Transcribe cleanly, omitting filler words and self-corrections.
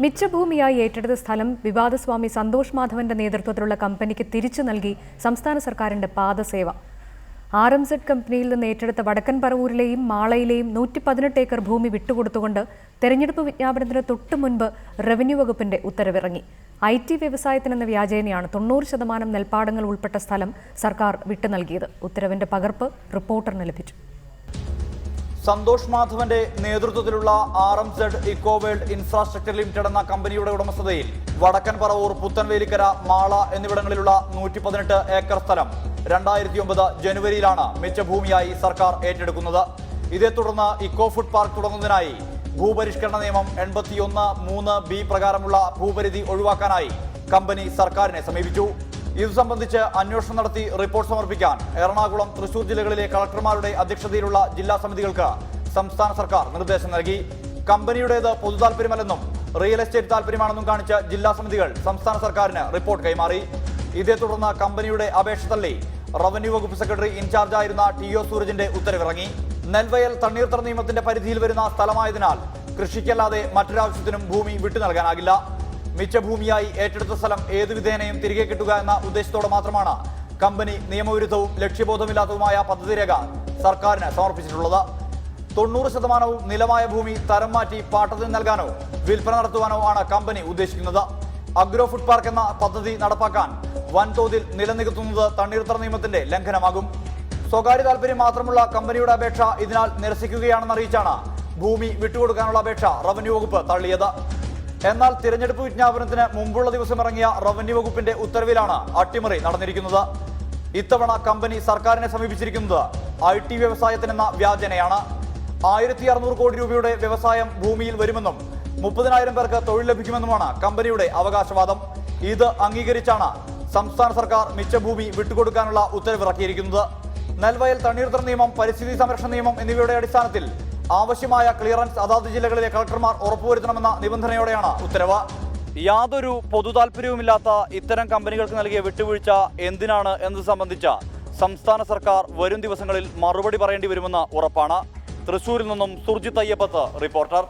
മിച്ചഭൂമിയായി ഏറ്റെടുത്ത സ്ഥലം വിവാദസ്വാമി സന്തോഷ് മാധവന്റെ നേതൃത്വത്തിലുള്ള കമ്പനിക്ക് തിരിച്ചു നൽകി സംസ്ഥാന സർക്കാരിന്റെ പാദസേവ. RMZ കമ്പനിയിൽ നിന്ന് ഏറ്റെടുത്ത വടക്കൻ പറവൂരിലെയും മാളയിലെയും 118 ഏക്കർ ഭൂമി വിട്ടുകൊടുത്തുകൊണ്ട് തെരഞ്ഞെടുപ്പ് വിജ്ഞാപനത്തിന് തൊട്ടുമുൻപ് റവന്യൂ വകുപ്പിന്റെ ഉത്തരവിറങ്ങി. IT വ്യവസായത്തിനെന്ന വ്യാജേനയാണ് 90% നെൽപ്പാടങ്ങൾ ഉൾപ്പെട്ട സ്ഥലം സർക്കാർ വിട്ടു നൽകിയത്. ഉത്തരവിന്റെ പകർപ്പ് റിപ്പോർട്ടറിന് ലഭിച്ചു. സന്തോഷ് മാധവന്റെ നേതൃത്വത്തിലുള്ള RMZ ഇക്കോവേൾഡ് ഇൻഫ്രാസ്ട്രക്ചർ ലിമിറ്റഡ് എന്ന കമ്പനിയുടെ ഉടമസ്ഥതയിൽ വടക്കൻ പറവൂർ, പുത്തൻവേലിക്കര, മാള എന്നിവിടങ്ങളിലുള്ള 118 ഏക്കർ സ്ഥലം 2009 ജനുവരിയിലാണ് മിച്ചഭൂമിയായി സർക്കാർ ഏറ്റെടുക്കുന്നത്. ഇതേ തുടർന്ന് ഇക്കോ ഫുഡ് പാർക്ക് തുടങ്ങുന്നതിനായി ഭൂപരിഷ്കരണ നിയമം 81(3)B പ്രകാരമുള്ള ഭൂപരിധി ഒഴിവാക്കാനായി കമ്പനി സർക്കാരിനെ സമീപിച്ചു. ഇതു സംബന്ധിച്ച് അന്വേഷണം നടത്തി റിപ്പോർട്ട് സമർപ്പിക്കാൻ എറണാകുളം, തൃശൂർ ജില്ലകളിലെ കളക്ടർമാരുടെ അധ്യക്ഷതയിലുള്ള ജില്ലാ സമിതികൾക്ക് സംസ്ഥാന സർക്കാർ നിർദ്ദേശം നൽകി. കമ്പനിയുടേത് പൊതു താൽപര്യമല്ലെന്നും റിയൽ എസ്റ്റേറ്റ് താൽപര്യമാണെന്നും കാണിച്ച് ജില്ലാ സമിതികൾ സംസ്ഥാന സർക്കാരിന് റിപ്പോർട്ട് കൈമാറി. ഇതേ തുടർന്ന് കമ്പനിയുടെ അപേക്ഷ തള്ളി റവന്യൂ വകുപ്പ് സെക്രട്ടറി ഇൻചാർജായിരുന്ന TO സൂരജിന്റെ ഉത്തരവിറങ്ങി. നെൽവയൽ തണ്ണീർത്തട നിയമത്തിന്റെ പരിധിയിൽ വരുന്ന സ്ഥലമായതിനാൽ കൃഷിക്കല്ലാതെ മറ്റൊരാവശ്യത്തിനും ഭൂമി വിട്ടു നൽകാനാകില്ല. മിച്ചഭൂമിയായി ഏറ്റെടുത്ത സ്ഥലം ഏതു വിധേനയും തിരികെ കിട്ടുക എന്ന ഉദ്ദേശത്തോടെ മാത്രമാണ് കമ്പനി നിയമവിരുദ്ധവും ലക്ഷ്യബോധമില്ലാത്തതുമായ പദ്ധതി രേഖ സർക്കാരിന് സമർപ്പിച്ചിട്ടുള്ളത്. 90% നിലമായ ഭൂമി തരം മാറ്റി പാട്ടത്തിന് നൽകാനോ വിൽപ്പന നടത്തുവാനോ ആണ് കമ്പനി ഉദ്ദേശിക്കുന്നത്. അഗ്രോ ഫുഡ് പാർക്ക് എന്ന പദ്ധതി നടപ്പാക്കാൻ വൻതോതിൽ നിലനികത്തുന്നത് തണ്ണീർത്തട നിയമത്തിന്റെ ലംഘനമാകും. സ്വകാര്യ താൽപര്യം മാത്രമുള്ള കമ്പനിയുടെ അപേക്ഷ ഇതിനാൽ നിരസിക്കുകയാണെന്നറിയിച്ചാണ് ഭൂമി വിട്ടുകൊടുക്കാനുള്ള അപേക്ഷ റവന്യൂ വകുപ്പ് തള്ളിയത്. എന്നാൽ തിരഞ്ഞെടുപ്പ് വിജ്ഞാപനത്തിന് മുമ്പുള്ള ദിവസം ഇറങ്ങിയ റവന്യൂ വകുപ്പിന്റെ ഉത്തരവിലാണ് അട്ടിമറി നടന്നിരിക്കുന്നത്. ഇത്തവണ കമ്പനി സർക്കാരിനെ സമീപിച്ചിരിക്കുന്നത് IT വ്യവസായത്തിനെന്ന വ്യാജനയാണ്. 1600 കോടി രൂപയുടെ വ്യവസായം ഭൂമിയിൽ വരുമെന്നും 30,000 പേർക്ക് തൊഴിൽ ലഭിക്കുമെന്നുമാണ് കമ്പനിയുടെ അവകാശവാദം. ഇത് അംഗീകരിച്ചാണ് സംസ്ഥാന സർക്കാർ മിച്ചഭൂമി വിട്ടുകൊടുക്കാനുള്ള ഉത്തരവിറക്കിയിരിക്കുന്നത്. നെൽവയൽ തണ്ണീർത്തട നിയമം, പരിസ്ഥിതി സംരക്ഷണ നിയമം എന്നിവയുടെ അടിസ്ഥാനത്തിൽ ആവശ്യമായ ക്ലിയറൻസ് അതാത് ജില്ലകളിലെ കളക്ടർമാർ ഉറപ്പുവരുത്തണമെന്ന നിബന്ധനയോടെയാണ് ഉത്തരവ്. യാതൊരു പൊതു താൽപര്യവുമില്ലാത്ത ഇത്തരം കമ്പനികൾക്ക് നൽകിയ വിട്ടുവീഴ്ച എന്തിനാണ് എന്നത് സംബന്ധിച്ച സംസ്ഥാന സർക്കാർ വരും ദിവസങ്ങളിൽ മറുപടി പറയേണ്ടി വരുമെന്ന് ഉറപ്പാണ്. തൃശൂരിൽ നിന്നും സുർജിത്ത് അയ്യപ്പത്ത്, റിപ്പോർട്ടർ.